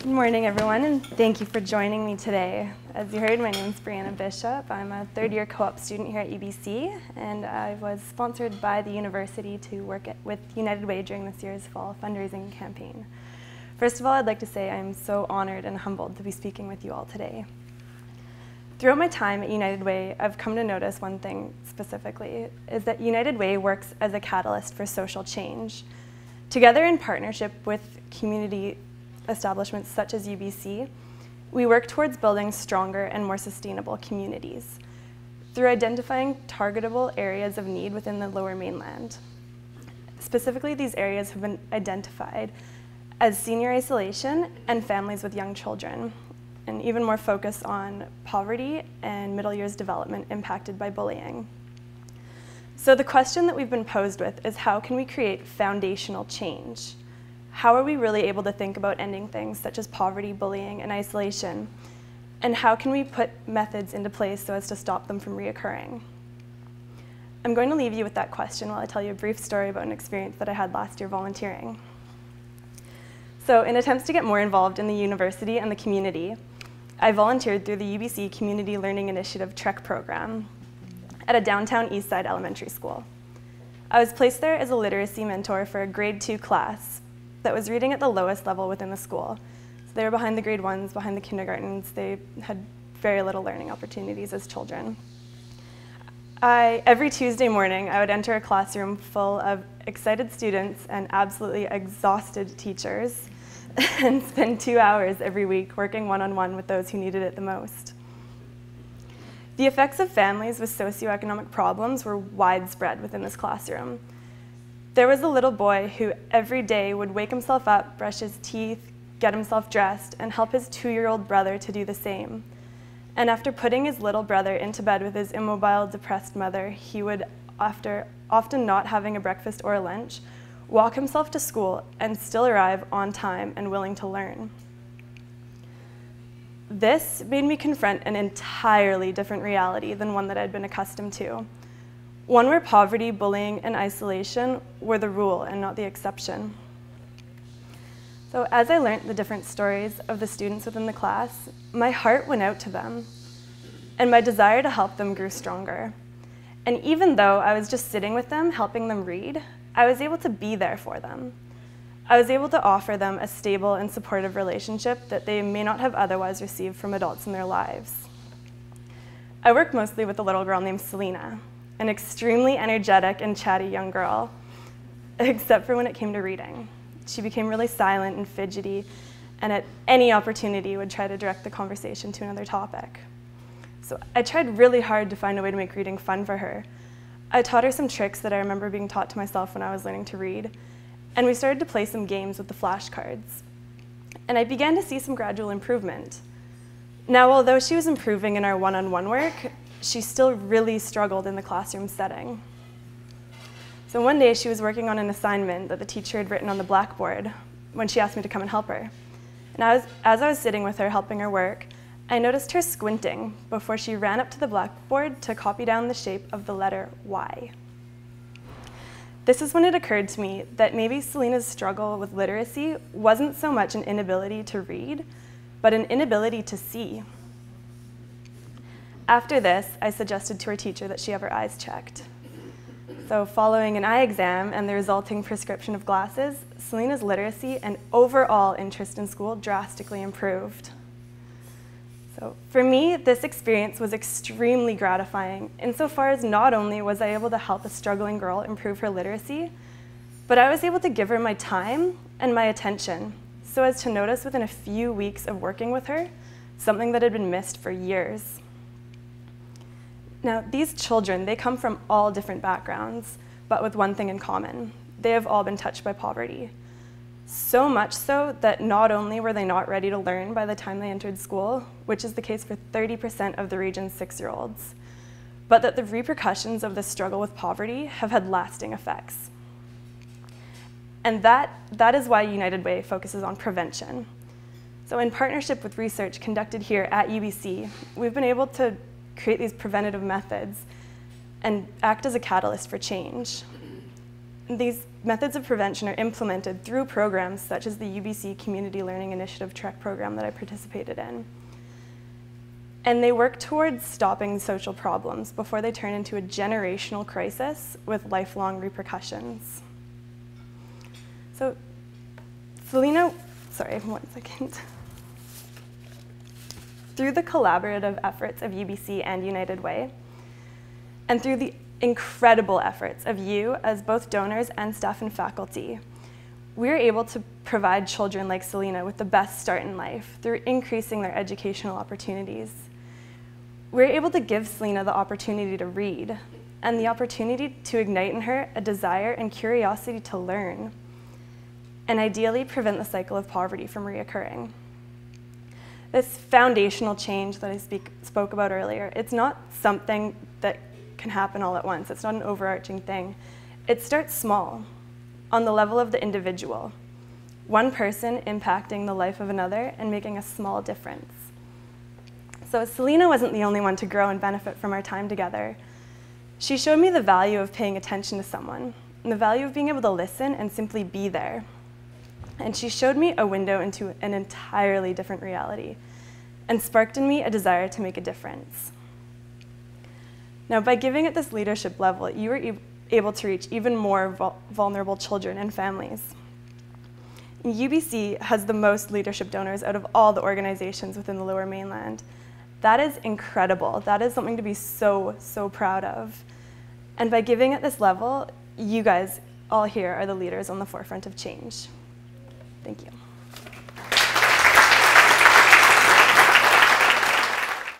Good morning, everyone, and thank you for joining me today. As you heard, my name is Breanna Bishop. I'm a third-year co-op student here at UBC, and I was sponsored by the university to work with United Way during this year's fall fundraising campaign. First of all, I'd like to say I'm so honored and humbled to be speaking with you all today. Throughout my time at United Way, I've come to notice one thing specifically, is that United Way works as a catalyst for social change. Together in partnership with community establishments such as UBC, we work towards building stronger and more sustainable communities through identifying targetable areas of need within the Lower Mainland. Specifically, these areas have been identified as senior isolation and families with young children, and even more focus on poverty and middle years development impacted by bullying. So the question that we've been posed with is, how can we create foundational change? How are we really able to think about ending things such as poverty, bullying, and isolation? And how can we put methods into place so as to stop them from reoccurring? I'm going to leave you with that question while I tell you a brief story about an experience that I had last year volunteering. So in attempts to get more involved in the university and the community, I volunteered through the UBC Community Learning Initiative TREC program at a downtown Eastside elementary school. I was placed there as a literacy mentor for a grade 2 class that was reading at the lowest level within the school. So they were behind the grade 1s, behind the kindergartens. They had very little learning opportunities as children. Every Tuesday morning, I would enter a classroom full of excited students and absolutely exhausted teachers and spend 2 hours every week working one-on-one with those who needed it the most. The effects of families with socioeconomic problems were widespread within this classroom. There was a little boy who every day would wake himself up, brush his teeth, get himself dressed, and help his 2-year-old brother to do the same. And after putting his little brother into bed with his immobile, depressed mother, he would, after often not having a breakfast or a lunch, walk himself to school and still arrive on time and willing to learn. This made me confront an entirely different reality than one that I'd been accustomed to. One where poverty, bullying, and isolation were the rule and not the exception. So as I learned the different stories of the students within the class, my heart went out to them, and my desire to help them grew stronger. And even though I was just sitting with them, helping them read, I was able to be there for them. I was able to offer them a stable and supportive relationship that they may not have otherwise received from adults in their lives. I worked mostly with a little girl named Selena, an extremely energetic and chatty young girl, except for when it came to reading. She became really silent and fidgety, and at any opportunity would try to direct the conversation to another topic. So I tried really hard to find a way to make reading fun for her. I taught her some tricks that I remember being taught to myself when I was learning to read, and we started to play some games with the flashcards. And I began to see some gradual improvement. Now, although she was improving in our one-on-one work, she still really struggled in the classroom setting. So one day she was working on an assignment that the teacher had written on the blackboard when she asked me to come and help her. And as I was sitting with her helping her work, I noticed her squinting before she ran up to the blackboard to copy down the shape of the letter Y. This is when it occurred to me that maybe Selena's struggle with literacy wasn't so much an inability to read, but an inability to see. After this, I suggested to her teacher that she have her eyes checked. So following an eye exam and the resulting prescription of glasses, Selena's literacy and overall interest in school drastically improved. So for me, this experience was extremely gratifying insofar as not only was I able to help a struggling girl improve her literacy, but I was able to give her my time and my attention so as to notice within a few weeks of working with her something that had been missed for years. Now, these children, they come from all different backgrounds, but with one thing in common. They have all been touched by poverty. So much so that not only were they not ready to learn by the time they entered school, which is the case for 30% of the region's 6-year-olds, but that the repercussions of this struggle with poverty have had lasting effects. And that is why United Way focuses on prevention. So in partnership with research conducted here at UBC, we've been able to create these preventative methods and act as a catalyst for change. These methods of prevention are implemented through programs such as the UBC Community Learning Initiative TREC program that I participated in. And they work towards stopping social problems before they turn into a generational crisis with lifelong repercussions. So, Selena, sorry, 1 second. Through the collaborative efforts of UBC and United Way, and through the incredible efforts of you as both donors and staff and faculty, we're able to provide children like Selena with the best start in life through increasing their educational opportunities. We're able to give Selena the opportunity to read and the opportunity to ignite in her a desire and curiosity to learn, and ideally prevent the cycle of poverty from reoccurring. This foundational change that I spoke about earlier, it's not something that can happen all at once. It's not an overarching thing. It starts small, on the level of the individual. One person impacting the life of another and making a small difference. So Selena wasn't the only one to grow and benefit from our time together. She showed me the value of paying attention to someone, and the value of being able to listen and simply be there. And she showed me a window into an entirely different reality, and sparked in me a desire to make a difference. Now, by giving at this leadership level, you were able to reach even more vulnerable children and families. And UBC has the most leadership donors out of all the organizations within the Lower Mainland. That is incredible. That is something to be so, so proud of. And by giving at this level, you guys all here are the leaders on the forefront of change. Thank you.